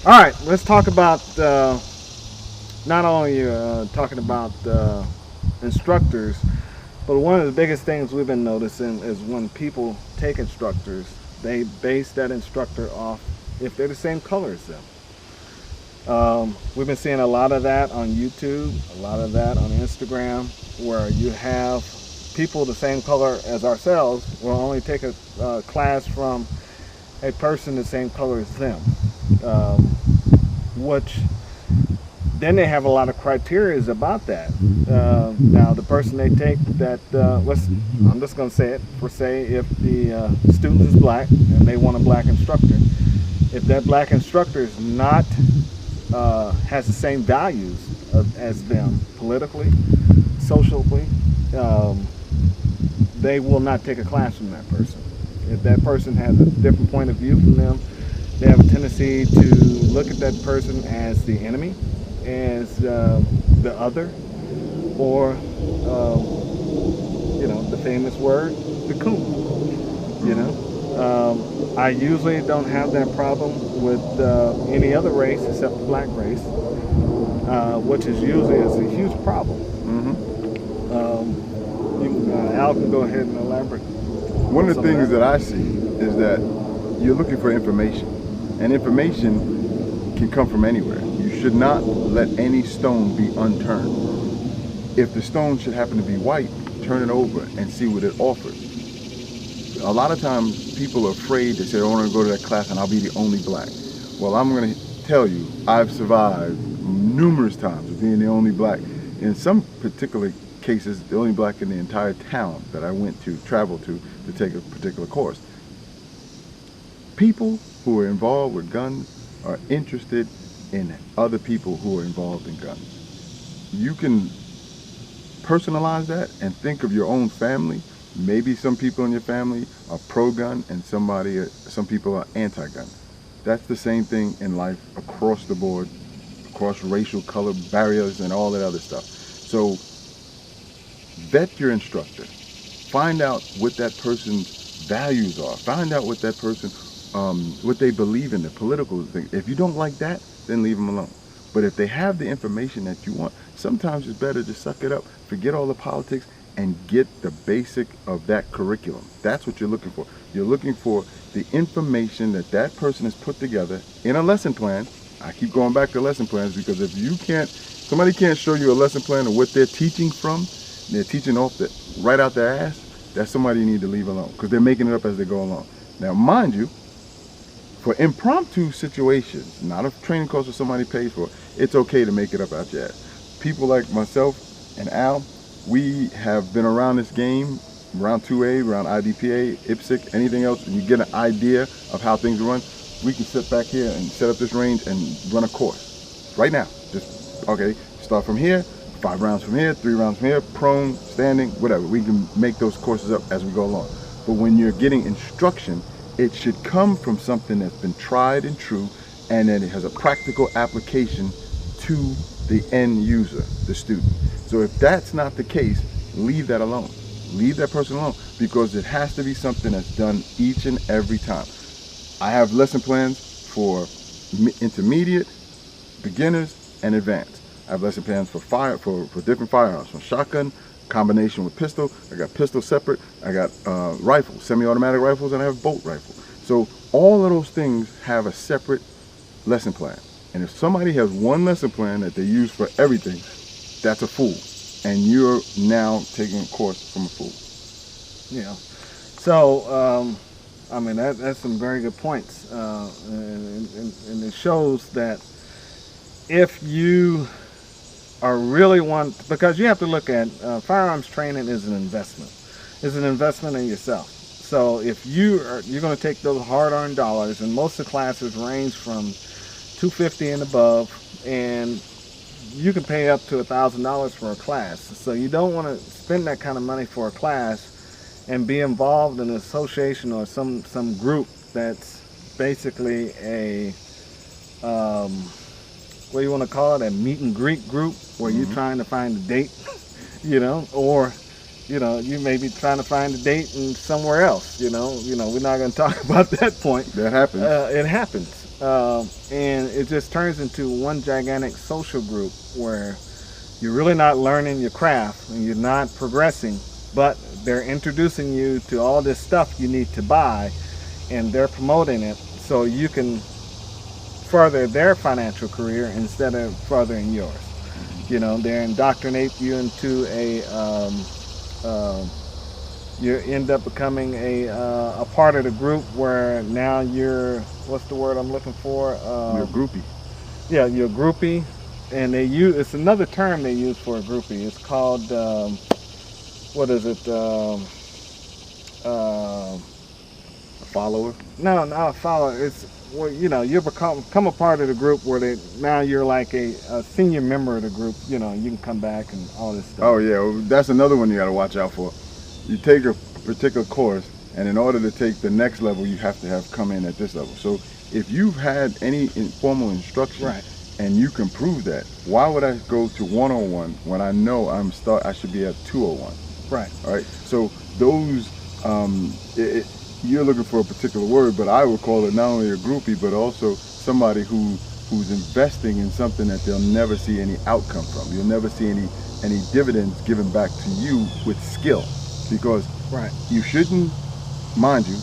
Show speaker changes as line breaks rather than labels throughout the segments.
All right, let's talk about not only talking about instructors, but one of the biggest things we've been noticing is when people take instructors, they base that instructor off if they're the same color as them. We've been seeing a lot of that on YouTube, a lot of that on Instagram, where you have people the same color as ourselves will only take a class from a person the same color as them, um, which then they have a lot of criterias about that. Now, the person they take that, I'm just going to say it, for say, if the student is black and they want a black instructor, if that black instructor is not, has the same values as them politically, socially, um, they will not take a class from that person. If that person has a different point of view from them, they have a tendency to look at that person as the enemy, as the other, or the famous word, the coon. You know, I usually don't have that problem with any other race except the black race, which is a huge problem.
Hmm.
Al can go ahead and elaborate
One
on
of the
some of
things
that.
that I see is that you're looking for information, and information can come from anywhere. You should not let any stone be unturned. If the stone should happen to be white, turn it over and see what it offers. A lot of times people are afraid. They say, I want to go to that class and I'll be the only black. Well, I'm going to tell you, I've survived numerous times of being the only black. In some particular cases, the only black in the entire town that I went to, traveled to take a particular course. People who are involved with guns are interested in other people who are involved in guns. You can personalize that and think of your own family. Maybe some people in your family are pro-gun and some people are anti-gun. That's the same thing in life across the board, across racial, color barriers, and all that other stuff. So vet your instructor. Find out what that person's values are. Find out what that person, what they believe in, the political thing. If you don't like that, then leave them alone. But if they have the information that you want, sometimes it's better to suck it up, forget all the politics, and get the basic of that curriculum. That's what you're looking for. You're looking for the information that that person has put together in a lesson plan. I keep going back to lesson plans because if you can't, somebody can't show you a lesson plan of what they're teaching from, they're teaching off the right out their ass, that's somebody you need to leave alone because they're making it up as they go along. Now, mind you, for impromptu situations, not a training course that somebody pays for, it's okay to make it up out your ass. People like myself and Al, we have been around this game, around 2A, around IDPA, IPSC, anything else, and you get an idea of how things run. We can sit back here and set up this range and run a course right now. Just, okay, start from here, 5 rounds from here, 3 rounds from here, prone, standing, whatever. We can make those courses up as we go along. But when you're getting instruction, it should come from something that's been tried and true and that it has a practical application to the end user, the student. So if that's not the case, leave that alone. Leave that person alone because it has to be something that's done each and every time. I have lesson plans for intermediate, beginners, and advanced. I have lesson plans for for different firearms, from shotgun, combination with pistol. I got pistol separate. I got rifles, semi-automatic rifles, and I have bolt rifle. So all of those things have a separate lesson plan. And if somebody has one lesson plan that they use for everything, that's a fool. And you're now taking a course from a fool.
Yeah. So, I mean, that's some very good points, and it shows that if you are really want, because you have to look at firearms training is an investment. It's an investment in yourself. So if you're going to take those hard-earned dollars, and most of the classes range from 250 and above, and you can pay up to $1,000 for a class. So you don't want to spend that kind of money for a class and be involved in an association or some group that's basically a what do you want to call it, a meet and greet group where you're trying to find a date, or you may be trying to find a date in somewhere else. We're not going to talk about that point.
That happens.
It happens. and it just turns into one gigantic social group where you're really not learning your craft and you're not progressing, but they're introducing you to all this stuff you need to buy, and they're promoting it so you can further their financial career instead of furthering yours. You know, they indoctrinate you into you end up becoming a part of the group where now you're, what's the word I'm looking for?
You're a groupie.
Yeah, you're a groupie, and they use, it's another term they use for a groupie. It's called what is it?
A follower.
No, not a follower. It's, well, you know, you become a part of the group where they, now you're like a senior member of the group. You know, you can come back and all this stuff.
Oh yeah, well, that's another one you got to watch out for. You take a particular course, and in order to take the next level, you have to have come in at this level. So if you've had any informal instruction,
Right.
and you can prove that, why would I go to 101 when I know I should be at 201?
Right.
All right. So those, you're looking for a particular word, but I would call it not only a groupie, but also somebody who's investing in something that they'll never see any outcome from. You'll never see any dividends given back to you with skill, because
Right.
you shouldn't, mind you,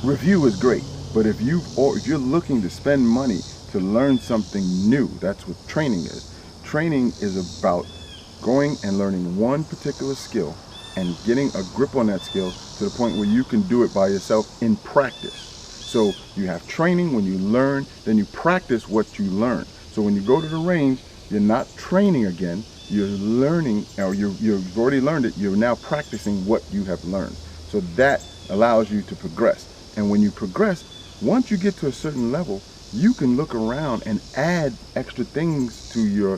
review is great, but if you're looking to spend money to learn something new, that's what training is. Training is about going and learning one particular skill and getting a grip on that skill to the point where you can do it by yourself in practice. So you have training when you learn, then you practice what you learn. So when you go to the range, you're not training again, you're learning, or you've already learned it, you're now practicing what you have learned. So that allows you to progress. And when you progress, once you get to a certain level, you can look around and add extra things to your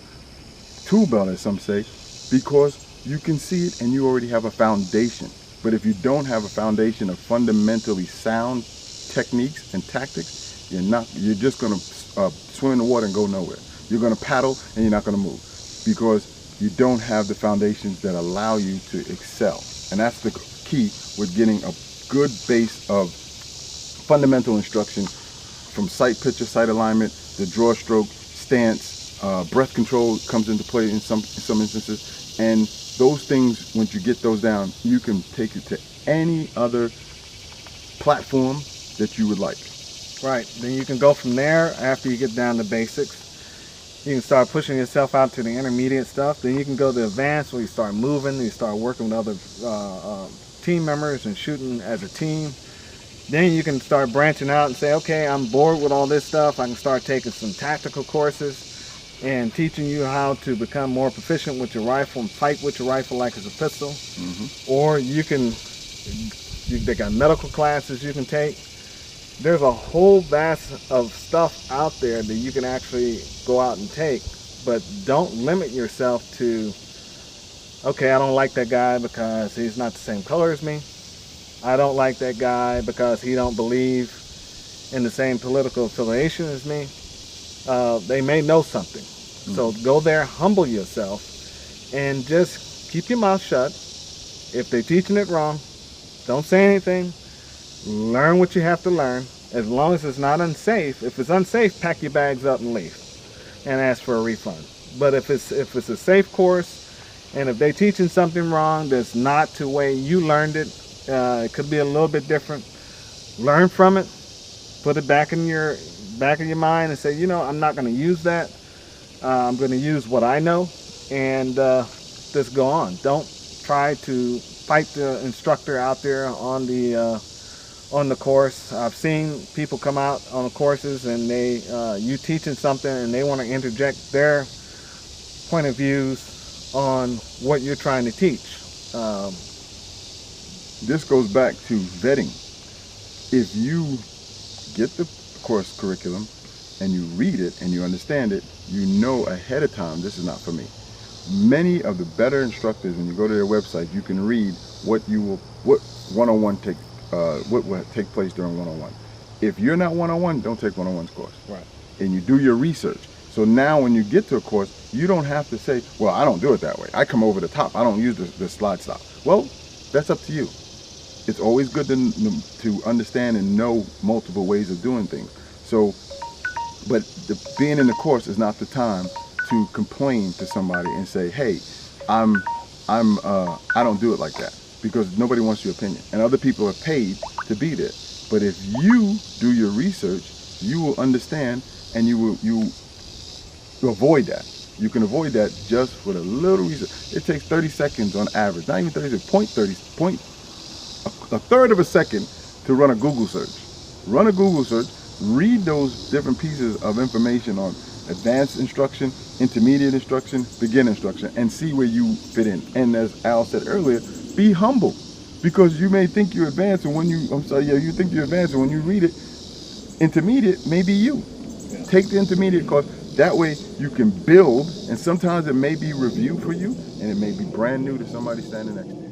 tool belt, as some say, because you can see it and you already have a foundation. But if you don't have a foundation of fundamentally sound techniques and tactics, you're just going to swim in the water and go nowhere. You're going to paddle and you're not going to move, because you don't have the foundations that allow you to excel. And that's the key with getting a good base of fundamental instruction, from sight picture, sight alignment, the draw stroke, stance, breath control comes into play in some instances. And those things, once you get those down, you can take it to any other platform that you would like.
Right. Then you can go from there after you get down to basics. You can start pushing yourself out to the intermediate stuff. Then you can go to advanced, where you start moving, you start working with other team members and shooting as a team. Then you can start branching out and say, okay, I'm bored with all this stuff. I can start taking some tactical courses and teaching you how to become more proficient with your rifle and fight with your rifle like it's a pistol.
Mm-hmm.
Or they got medical classes you can take. There's a whole vast of stuff out there that you can actually go out and take, but don't limit yourself to, okay, I don't like that guy because he's not the same color as me. I don't like that guy because he don't believe in the same political affiliation as me. They may know something. So go there, humble yourself, and just keep your mouth shut. If they're teaching it wrong, don't say anything. Learn what you have to learn, as long as it's not unsafe. If it's unsafe, pack your bags up and leave and ask for a refund. But if it's a safe course, and if they're teaching something wrong that's not the way you learned it, it could be a little bit different, learn from it, put it back in your mind and say, you know, I'm not going to use that. I'm going to use what I know, and just go on. Don't try to fight the instructor out there on the course. I've seen people come out on the courses and you teaching something and they want to interject their point of views on what you're trying to teach.
This goes back to vetting. If you get the course curriculum and you read it and you understand it, you know ahead of time, this is not for me. Many of the better instructors, when you go to their website, you can read what one-on-one what will take place during one-on-one. If you're not one-on-one, don't take one-on-one's course.
Right.
And you do your research. So now when you get to a course, you don't have to say, well, I don't do it that way. I come over the top. I don't use the slide style. Well, that's up to you. It's always good to understand and know multiple ways of doing things. So But being in the course is not the time to complain to somebody and say, "Hey, I'm, I don't do it like that," because nobody wants your opinion, and other people are paid to be there. But if you do your research, you will understand, and you avoid that. You can avoid that just with a little research. It takes 30 seconds on average, not even 30 seconds, a third of a second to run a Google search. Run a Google search, read those different pieces of information on advanced instruction, intermediate instruction, beginner instruction, and see where you fit in. And as Al said earlier, be humble, because you may think you're advanced, and when you think you're advanced, and when you read it, intermediate may be you.
Yeah.
Take the intermediate course. That way you can build, and sometimes it may be review for you, and it may be brand new to somebody standing next to you.